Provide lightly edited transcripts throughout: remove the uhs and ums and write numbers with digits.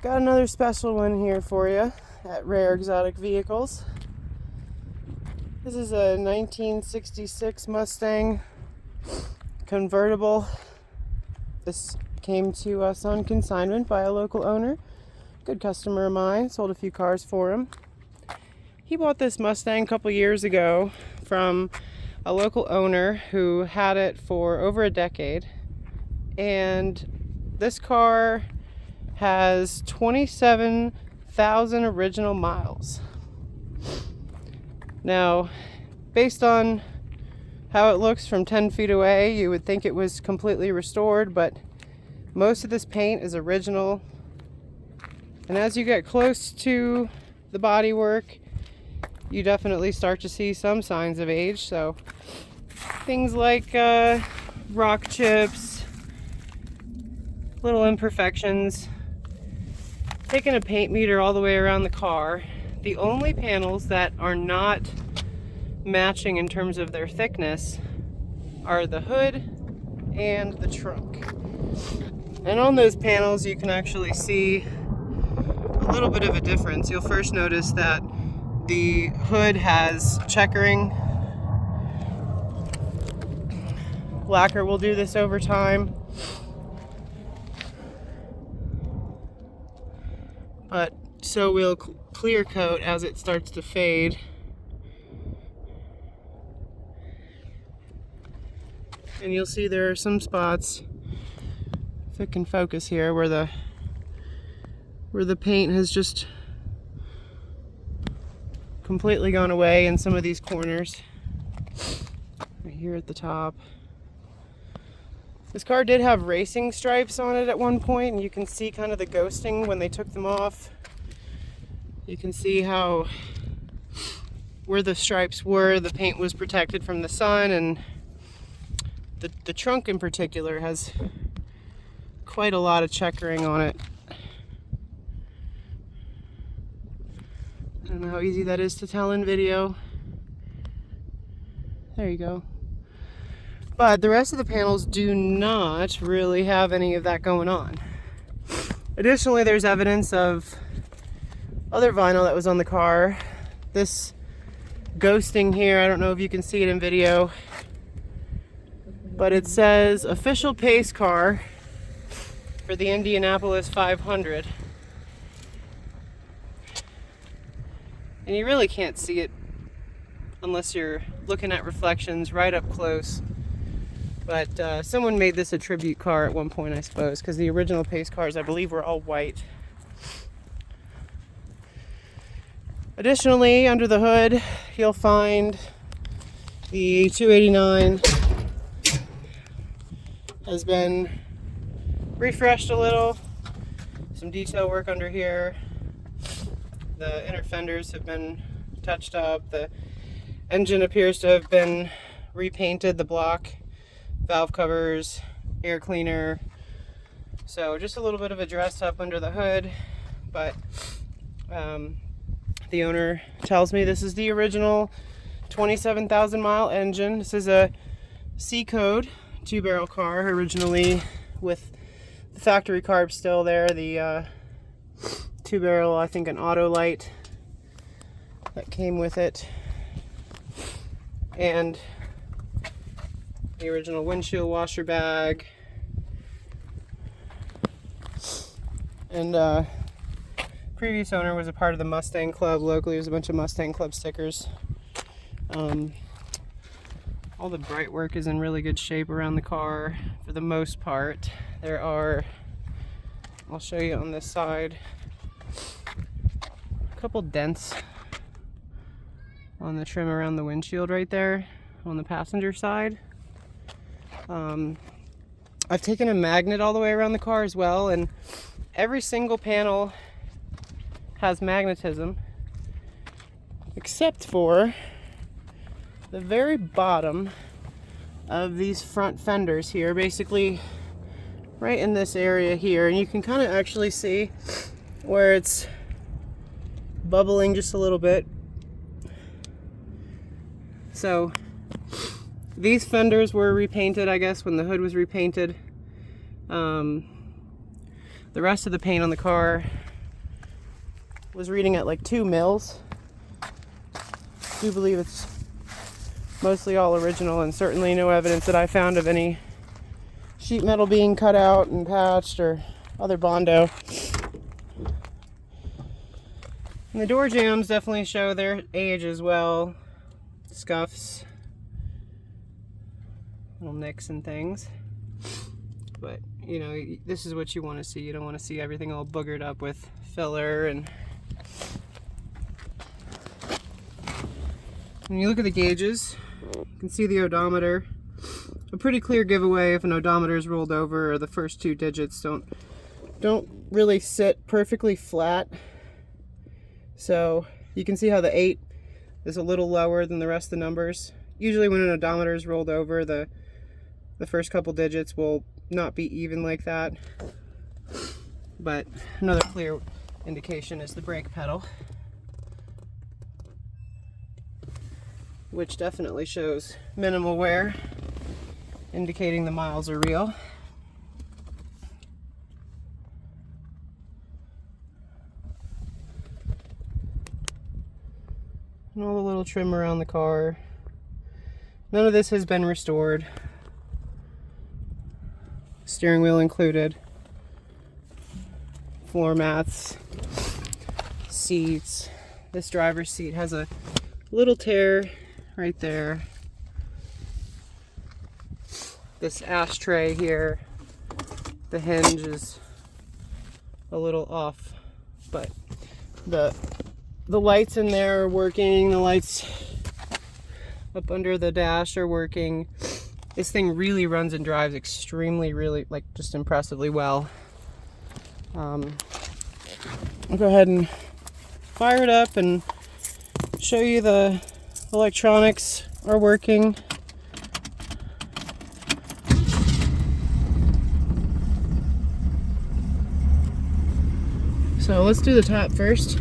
Got another special one here for you at Rare Exotic Vehicles. This is a 1966 Mustang convertible. This came to us on consignment by a local owner. Good customer of mine, sold a few cars for him. He bought this Mustang a couple years ago from a local owner who had it for over a decade. And this car has 27,000 original miles. Now, based on how it looks from 10 feet away, you would think it was completely restored, but most of this paint is original. And as you get close to the bodywork, you definitely start to see some signs of age. So things like rock chips, little imperfections. Taking a paint meter all the way around the car, the only panels that are not matching in terms of their thickness are the hood and the trunk. And on those panels you can actually see a little bit of a difference. You'll first notice that the hood has checkering. Lacquer will do this over time. But so will clear coat as it starts to fade. And you'll see there are some spots, if it can focus here, where the paint has just completely gone away in some of these corners. Right here at the top. This car did have racing stripes on it at one point, and you can see kind of the ghosting when they took them off. You can see how where the stripes were, the paint was protected from the sun, and the trunk in particular has quite a lot of checkering on it. I don't know how easy that is to tell in video. There you go. But the rest of the panels do not really have any of that going on. Additionally, there's evidence of other vinyl that was on the car. This ghosting here, I don't know if you can see it in video, but it says official pace car for the Indianapolis 500. And you really can't see it unless you're looking at reflections right up close. But someone made this a tribute car at one point, I suppose, because the original pace cars, I believe, were all white. Additionally, under the hood, you'll find the 289 has been refreshed a little. Some detail work under here. The inner fenders have been touched up. The engine appears to have been repainted, the block, valve covers, air cleaner. So just a little bit of a dress up under the hood, but the owner tells me this is the original 27,000 mile engine. This is a C-code 2-barrel car, originally with the factory carb still there, the 2-barrel, I think an auto light that came with it, and the original windshield washer bag, and previous owner was a part of the Mustang Club locally. There's a bunch of Mustang Club stickers. All the bright work is in really good shape around the car for the most part. There are, I'll show you on this side, a couple dents on the trim around the windshield right there on the passenger side. I've taken a magnet all the way around the car as well, and every single panel has magnetism except for the very bottom of these front fenders here, basically right in this area here, and you can kind of actually see where it's bubbling just a little bit. So these fenders were repainted, I guess, when the hood was repainted. The rest of the paint on the car was reading at like 2 mils. I do believe it's mostly all original, and certainly no evidence that I found of any sheet metal being cut out and patched or other Bondo. And the door jambs definitely show their age as well. Scuffs, little nicks and things. But, you know, this is what you want to see. You don't want to see everything all boogered up with filler. And when you look at the gauges, you can see the odometer. A pretty clear giveaway if an odometer is rolled over or the first 2 digits don't really sit perfectly flat. So you can see how the 8 is a little lower than the rest of the numbers. Usually when an odometer is rolled over, the first couple digits will not be even like that. But another clear indication is the brake pedal, which definitely shows minimal wear, indicating the miles are real. And all the little trim around the car. None of this has been restored. Steering wheel included. Floor mats. Seats. This driver's seat has a little tear right there. This ashtray here, the hinge is a little off, but the lights in there are working. The lights up under the dash are working. This thing really runs and drives extremely, really, like, just impressively well. I'll go ahead and fire it up and show you the electronics are working. So let's do the top first.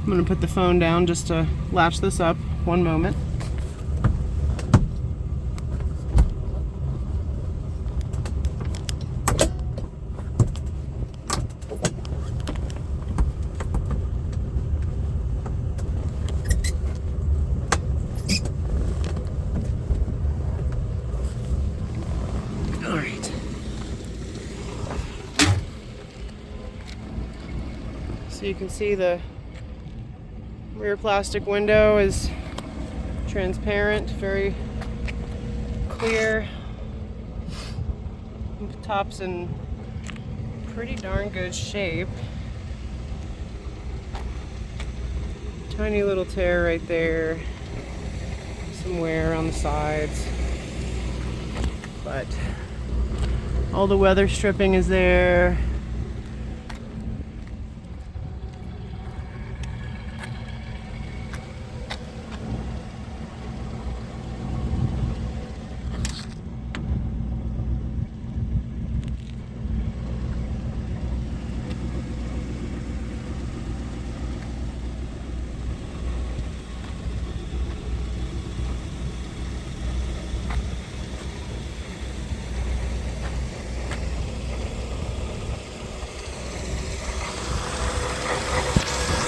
I'm going to put the phone down just to latch this up. One moment. All right. So you can see the rear plastic window is transparent, very clear. Top's in pretty darn good shape. Tiny little tear right there. Some wear on the sides. But all the weather stripping is there.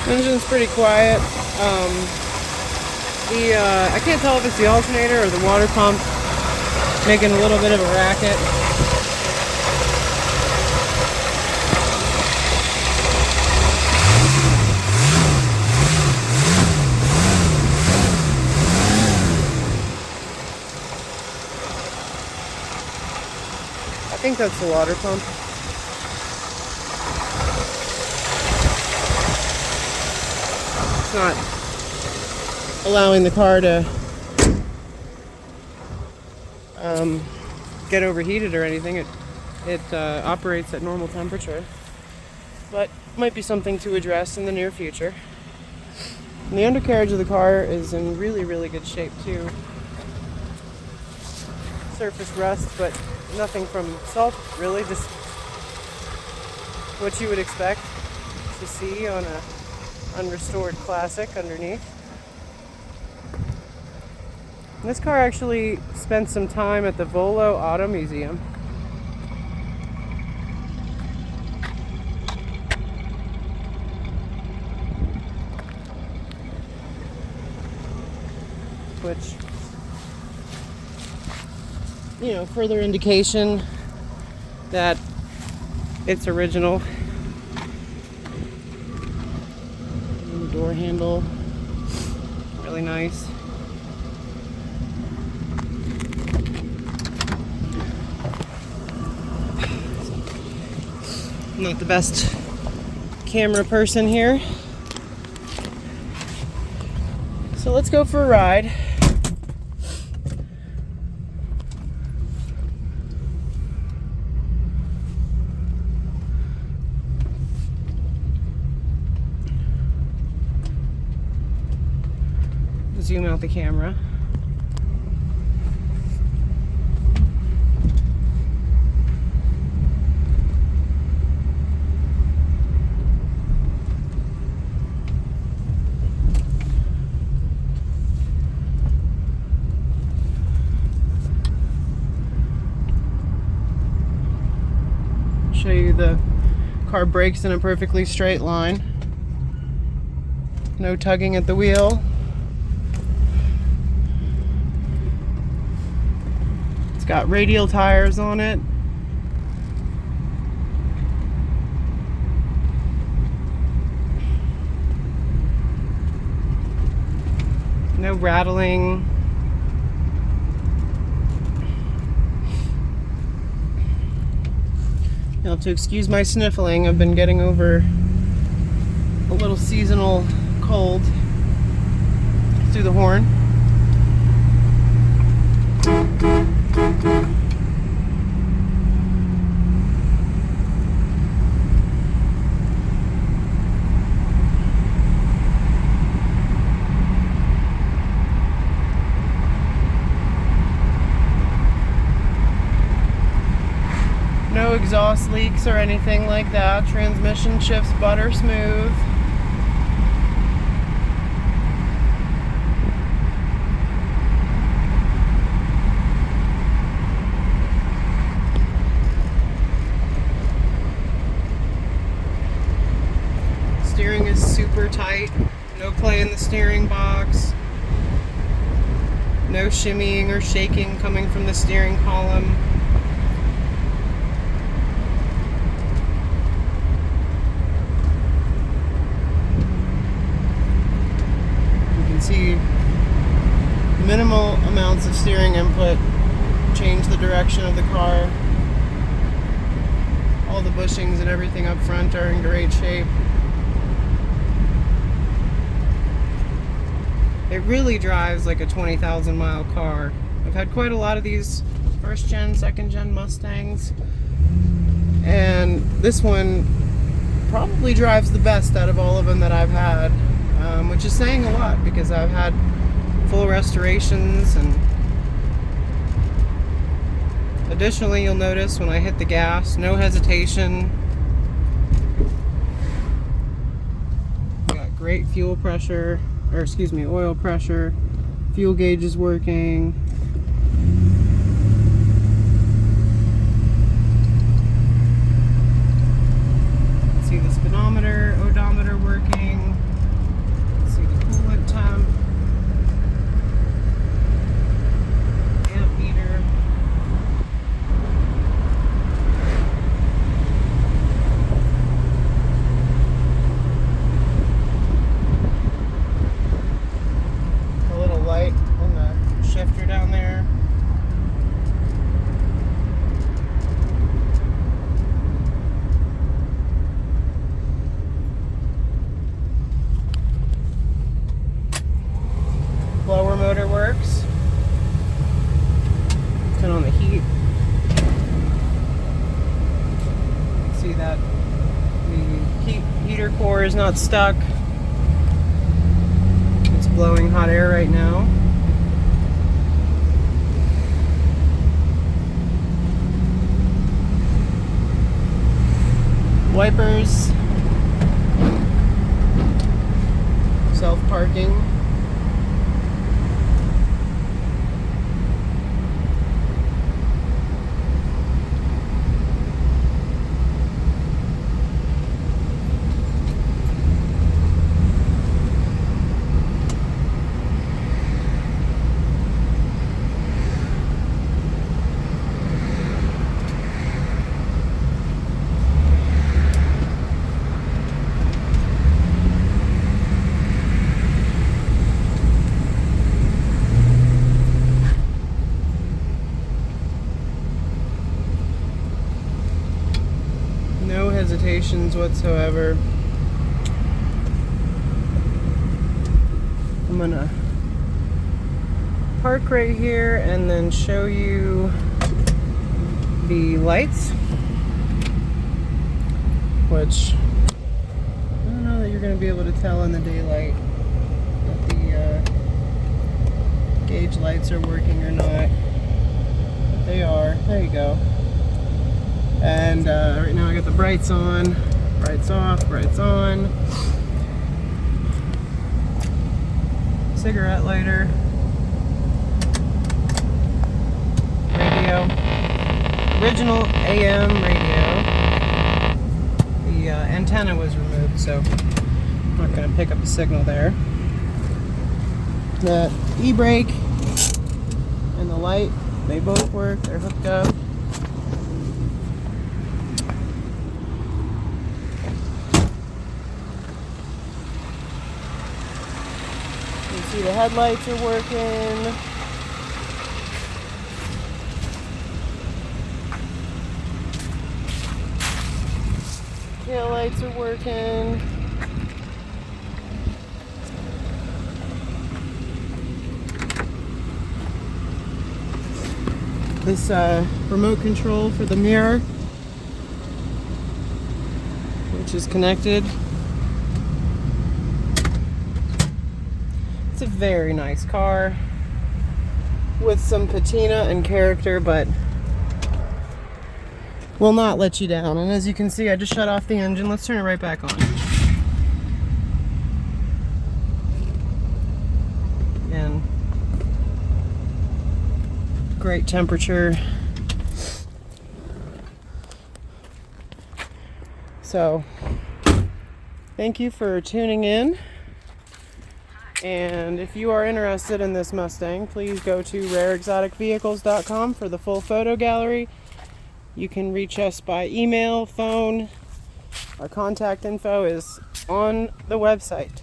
Engine's pretty quiet. I can't tell if it's the alternator or the water pump making a little bit of a racket. I think that's the water pump. Not allowing the car to get overheated or anything. It operates at normal temperature, but might be something to address in the near future. And the undercarriage of the car is in really, really good shape too. surface rust, but nothing from salt, really, just what you would expect to see on a unrestored classic underneath. And this car actually spent some time at the Volo Auto Museum. Which, you know, further indication that it's original. And the door handle, really nice. I'm not the best camera person here, so let's go for a ride. Zoom out the camera. Show you the car brakes in a perfectly straight line. No tugging at the wheel. It's got radial tires on it. No rattling. You'll have to excuse my sniffling. I've been getting over a little seasonal cold through the horn. No exhaust leaks or anything like that. Transmission shifts butter smooth. Steering is super tight. No play in the steering box. No shimmying or shaking coming from the steering column. See minimal amounts of steering input change the direction of the car. All the bushings and everything up front are in great shape. It really drives like a 20,000 mile car. I've had quite a lot of these first gen, second gen Mustangs, and this one probably drives the best out of all of them that I've had. Which is saying a lot because I've had full restorations, and additionally you'll notice when I hit the gas, no hesitation. Got great fuel pressure, or excuse me, oil pressure. Fuel gauge is working. See the speedometer, odometer working. Temp, amp meter, a little light on the shifter down there. Blower motor works. Turn on the heat. See that the heater core is not stuck. It's blowing hot air right now. wipers, self-parking. No hesitations whatsoever. I'm gonna park right here and then show you the lights, which I don't know that you're gonna be able to tell in the daylight if the gauge lights are working or not. But they are. There you go. And right now I got the brights on, brights off, brights on. Cigarette lighter. Radio. Original AM radio. The antenna was removed, so I'm not going to pick up a signal there. The e-brake and the light, they both work, they're hooked up. See, the headlights are working. Tail lights are working. This remote control for the mirror, which is connected. It's a very nice car with some patina and character, but will not let you down. And as you can see, I just shut off the engine. Let's turn it right back on. Again, great temperature. So, thank you for tuning in. And if you are interested in this Mustang, please go to rareexoticvehicles.com for the full photo gallery. You can reach us by email, phone. Our contact info is on the website.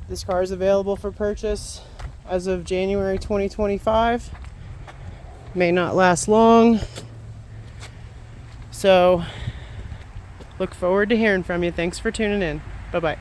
This car is available for purchase as of January 2025. May not last long. So, look forward to hearing from you. Thanks for tuning in. Bye-bye.